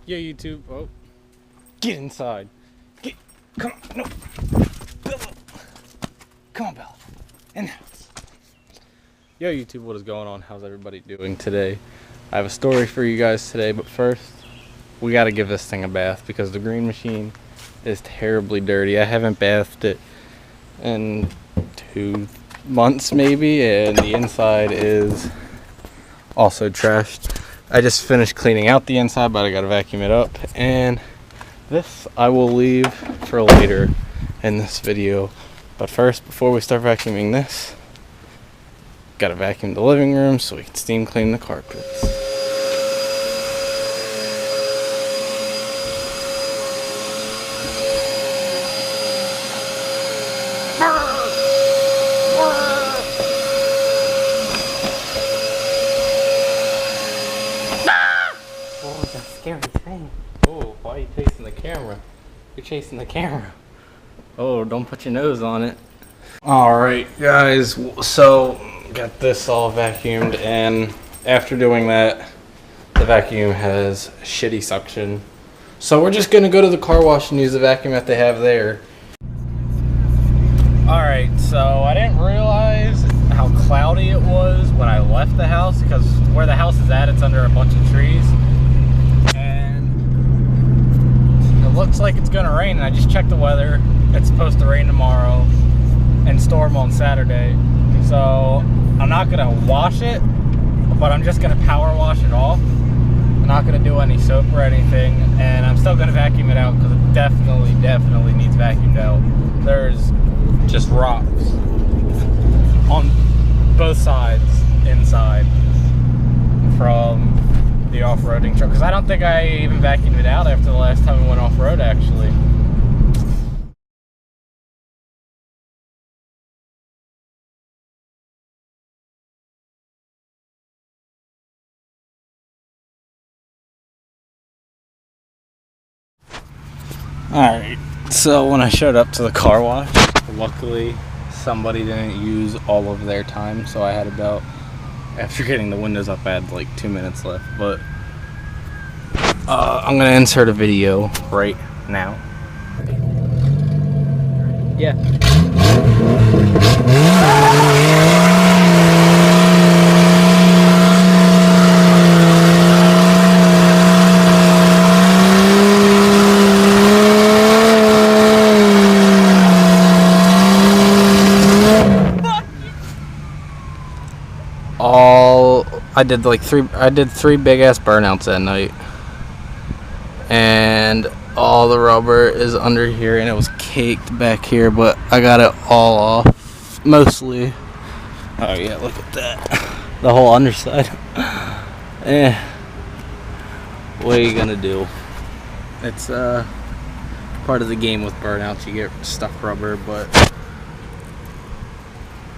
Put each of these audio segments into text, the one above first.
Yeah, YouTube. Oh, get inside. Come on. No. Bella. Come on, Bella. In the house. Yo, YouTube, what is going on? How's everybody doing today? I have a story for you guys today, but first, we got to give this thing a bath because the green machine is terribly dirty. I haven't bathed it in 2 months maybe, and the inside is also trashed. I just finished cleaning out the inside, but I gotta vacuum it up, and this I will leave for later in this video. But first, before we start vacuuming this, gotta vacuum the living room so we can steam clean the carpets. What was that scary thing? Oh, why are you chasing the camera? You're chasing the camera. Oh, don't put your nose on it. Alright, guys, so got this all vacuumed, and after doing that, the vacuum has shitty suction. So we're just gonna go to the car wash and use the vacuum that they have there. Alright, so I didn't realize how cloudy it was when I left the house, because where the house is at, it's under a bunch of trees. Looks like it's gonna rain, and I just checked the weather. It's supposed to rain tomorrow and storm on Saturday. So I'm not gonna wash it, but I'm just gonna power wash it off. I'm not gonna do any soap or anything, and I'm still gonna vacuum it out because it definitely needs vacuumed out. There's just rocks on both sides inside from the off-roading truck, because I don't think I even vacuumed it out after the last time we went off-road, actually. Alright, so when I showed up to the car wash, luckily somebody didn't use all of their time, so I had about, after getting the windows up, I had like 2 minutes left, but I'm gonna insert a video right now. Yeah. I did three big ass burnouts that night, and all the rubber is under here, and it was caked back here, but I got it all off, mostly. Oh yeah, look at that, the whole underside. What are you gonna do? It's part of the game with burnouts. You get stuck rubber, but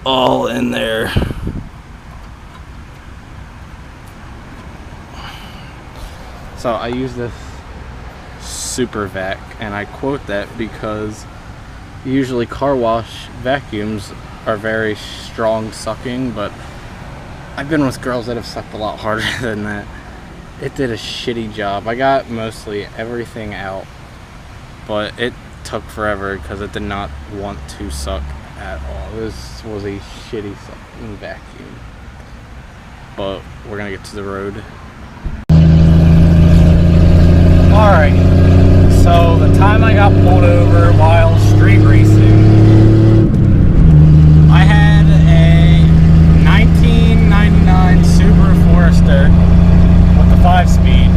all in there. So I use this super vac, and I quote that because usually car wash vacuums are very strong sucking, but I've been with girls that have sucked a lot harder than that. It did a shitty job. I got mostly everything out, but it took forever because it did not want to suck at all. This was a shitty sucking vacuum. But we're gonna get to the road. Alright, so the time I got pulled over while street racing, I had a 1999 Subaru Forester with the 5-speed.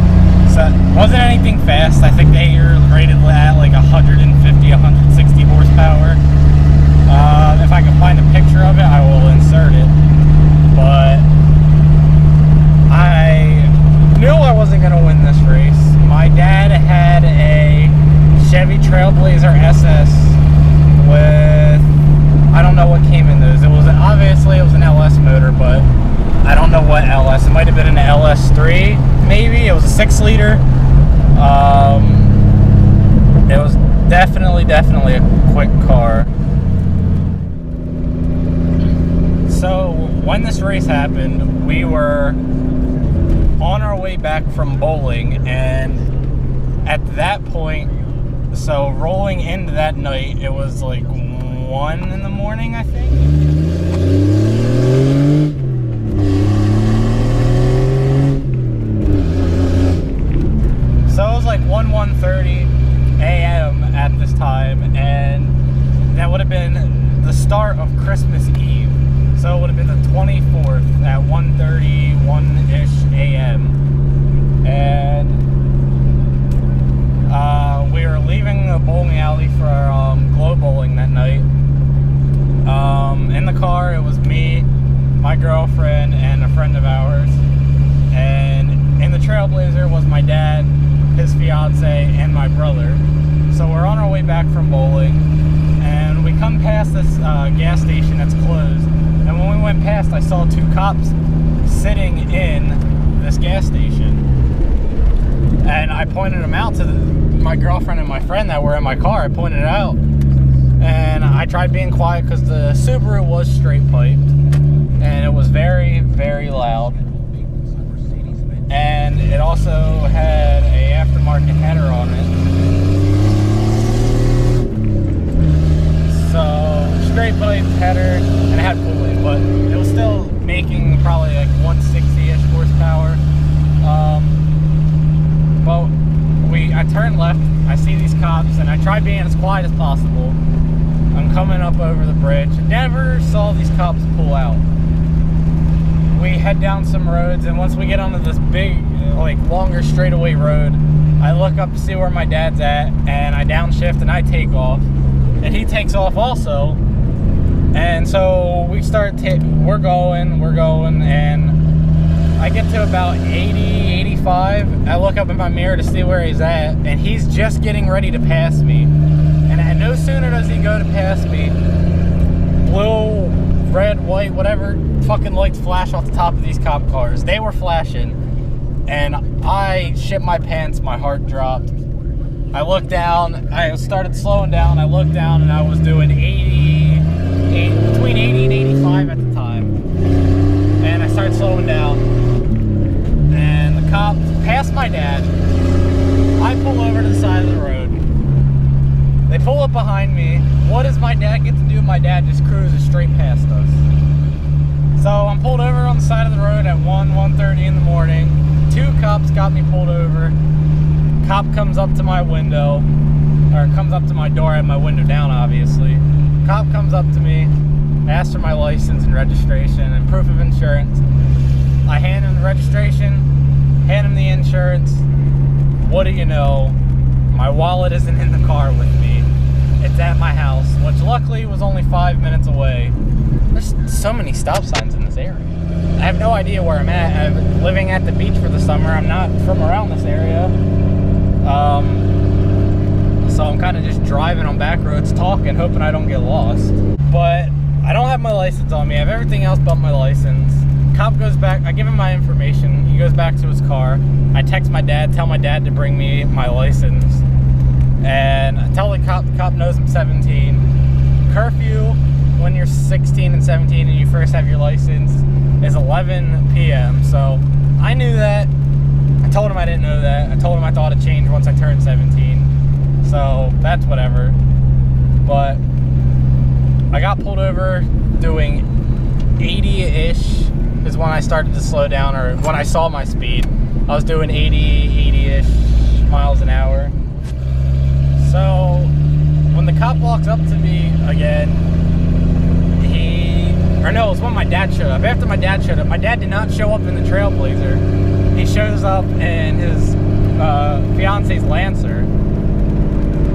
So it wasn't anything fast. I think they were rated at like 150, 160 horsepower. If I can find a picture of it, I will insert it. But I knew I wasn't going to win this race. My dad had a Chevy Trailblazer SS with, I don't know what came in those. Obviously it was an LS motor, but I don't know what LS. It might have been an LS3, maybe. It was a 6-liter. It was definitely a quick car. So when this race happened, we were on our way back from bowling, and at that point, so rolling into that night, it was like 1 in the morning, I think. So it was like 1:30 a.m. at this time, and that would have been the start of Christmas Eve. So it would have been the 24th at 1:31-ish a.m. And we were leaving the bowling alley for glow bowling that night. In the car, it was me, my girlfriend, and a friend of ours. And in the Trailblazer was my dad, his fiance, and my brother. So we're on our way back from bowling, and we come past this gas station that's closed. And when we went past, I saw 2 cops sitting in this gas station. And I pointed them out to my girlfriend and my friend that were in my car. I pointed it out. And I tried being quiet because the Subaru was straight piped. And it was very, very loud. And it also had a aftermarket header on it. So, straight pipe header, and it had cooling, but it was still making probably like 160-ish horsepower. Well, I turned left, I see these cops, and I tried being as quiet as possible. I'm coming up over the bridge. Never saw these cops pull out. We head down some roads, and once we get onto this big, like, longer straightaway road, I look up to see where my dad's at, and I downshift and I take off. And he takes off also. And so we start, we're going, and I get to about 80, 85. I look up in my mirror to see where he's at, and he's just getting ready to pass me. And no sooner does he go to pass me, blue, red, white, whatever fucking lights flash off the top of these cop cars. They were flashing, and I shit my pants, my heart dropped. I looked down, I started slowing down, I looked down, and I was doing between 80 and 85 at the time. And I started slowing down, and the cop passed my dad. I pull over to the side of the road. They pull up behind me. What does my dad get to do? My dad just cruises straight past us. So I'm pulled over on the side of the road at 1:30 in the morning. 2 cops got me pulled over. Cop comes up to my window, or comes up to my door. I have my window down, obviously. Cop comes up to me, asks for my license and registration and proof of insurance. I hand him the registration, hand him the insurance. What do you know? My wallet isn't in the car with me. It's at my house, which luckily was only 5 minutes away. There's so many stop signs in this area. I have no idea where I'm at. I'm living at the beach for the summer. I'm not from around this area. So I'm kind of just driving on back roads, talking, hoping I don't get lost. But I don't have my license on me. I have everything else but my license. Cop goes back. I give him my information. He goes back to his car. I text my dad, tell my dad to bring me my license. And I tell the cop knows I'm 17. Curfew when you're 16 and 17 and you first have your license is 11 p.m. So I knew that. I told him I didn't know that. I told him I thought it changed once I turned 17. So that's whatever. But I got pulled over doing 80-ish is when I started to slow down, or when I saw my speed. I was doing 80-ish miles an hour. So when the cop walks up to me again, it was when my dad showed up. After my dad showed up, my dad did not show up in the Trailblazer. He shows up in his fiance's Lancer.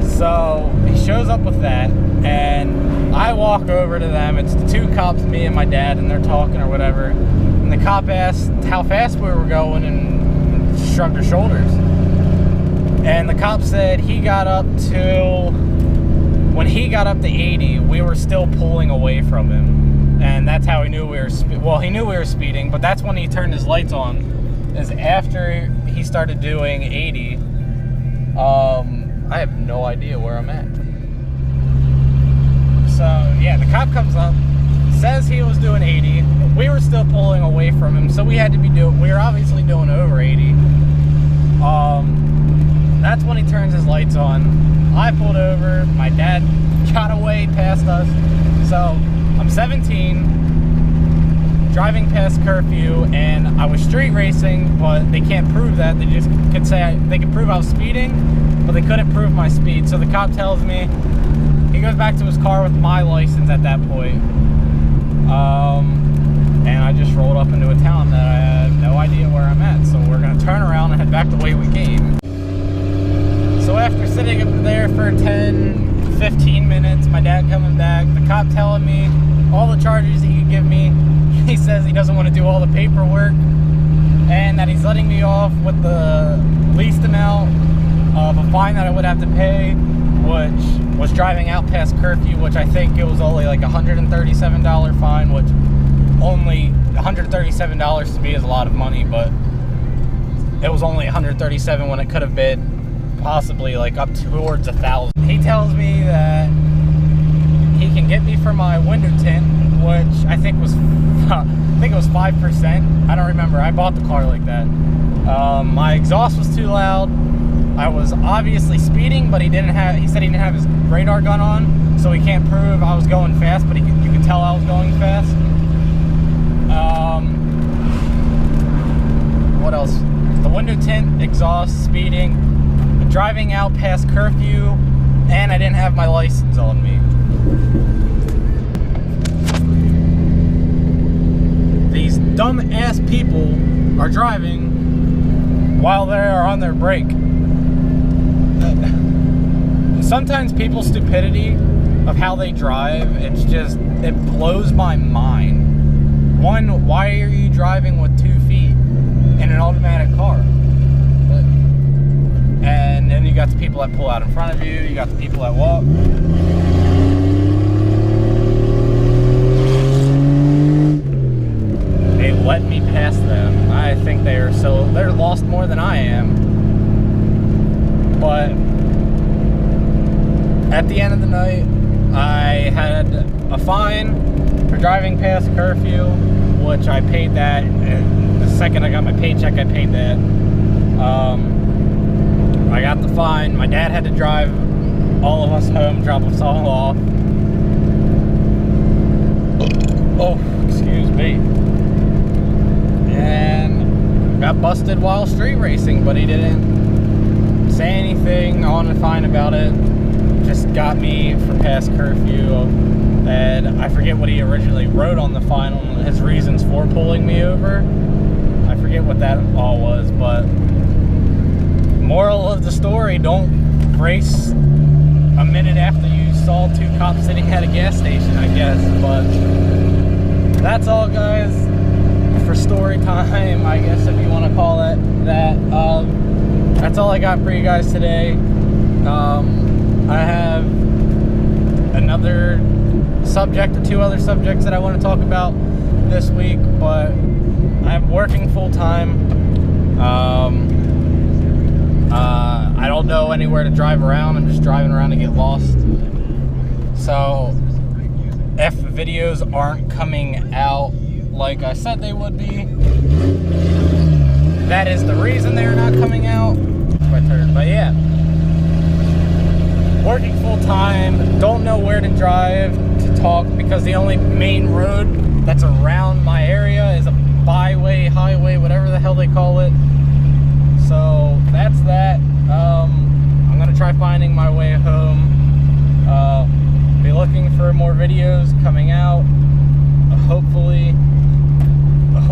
So he shows up with that, and I walk over to them. It's the 2 cops, me and my dad, and they're talking or whatever. And the cop asked how fast we were going and shrugged her shoulders. And the cop said he got up to, when he got up to 80, we were still pulling away from him. And that's how he knew we were, he knew we were speeding, but that's when he turned his lights on, is after he started doing 80. I have no idea where I'm at. So, yeah, the cop comes up, says he was doing 80. We were still pulling away from him, so we had to be we were obviously doing over 80. That's when he lights on. I pulled over. My dad got away past us. So I'm 17, driving past curfew, and I was street racing, but they can't prove that. They just could say they could prove I was speeding, but they couldn't prove my speed. So the cop tells me, he goes back to his car with my license at that point. And I just rolled up into a town that I had no idea where I'm at. So we're gonna turn around and head back the way we came. So after sitting up there for 10, 15 minutes, my dad coming back, the cop telling me all the charges he could give me. He says he doesn't want to do all the paperwork and that he's letting me off with the least amount of a fine that I would have to pay, which was driving out past curfew, which I think it was only like $137 fine, which only $137 to me is a lot of money, but it was only $137 when it could have been possibly like up towards $1,000. He tells me that he can get me for my window tint, which I think was it was 5%. I don't remember. I bought the car like that. My exhaust was too loud. I was obviously speeding, but he said he didn't have his radar gun on, so he can't prove I was going fast, but you could tell I was going fast. What else? The window tint, exhaust, speeding, driving out past curfew, and I didn't have my license on me. These dumb ass people are driving while they are on their break. Sometimes people's stupidity of how they drive, it blows my mind. One, why are you driving with 2 feet in an automatic car? And then you got the people that pull out in front of you, you got the people that walk. They let me pass them. I think they're lost more than I am. But at the end of the night, I had a fine for driving past curfew, which I paid that. And the second I got my paycheck, I paid that. I got the fine. My dad had to drive all of us home, drop us all off. Oh, excuse me. And got busted while street racing, but he didn't say anything on the fine about it. Just got me for past curfew. And I forget what he originally wrote on the fine, on his reasons for pulling me over. I forget what that all was, but moral of the story, don't race a minute after you saw 2 cops sitting at a gas station, I guess. But that's all, guys, for story time, I guess, if you want to call it that. That's all I got for you guys today. I have another subject or 2 other subjects that I want to talk about this week, but I'm working full time. I don't know anywhere to drive around. I'm just driving around to get lost. So if videos aren't coming out like I said they would be, that is the reason they're not coming out. My turn, but yeah. Working full time, don't know where to drive to talk because the only main road that's around my area is a byway, highway, whatever the hell they call it. So that's that. I'm gonna try finding my way home. Be looking for more videos coming out, hopefully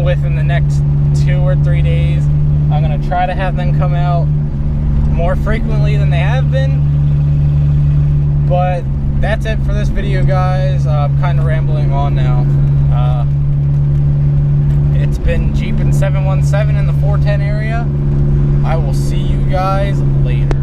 within the next 2 or 3 days. I'm gonna try to have them come out more frequently than they have been. But that's it for this video, guys. I'm kind of rambling on now. It's been Jeepin' 717 in the 410 area. I will see you guys later.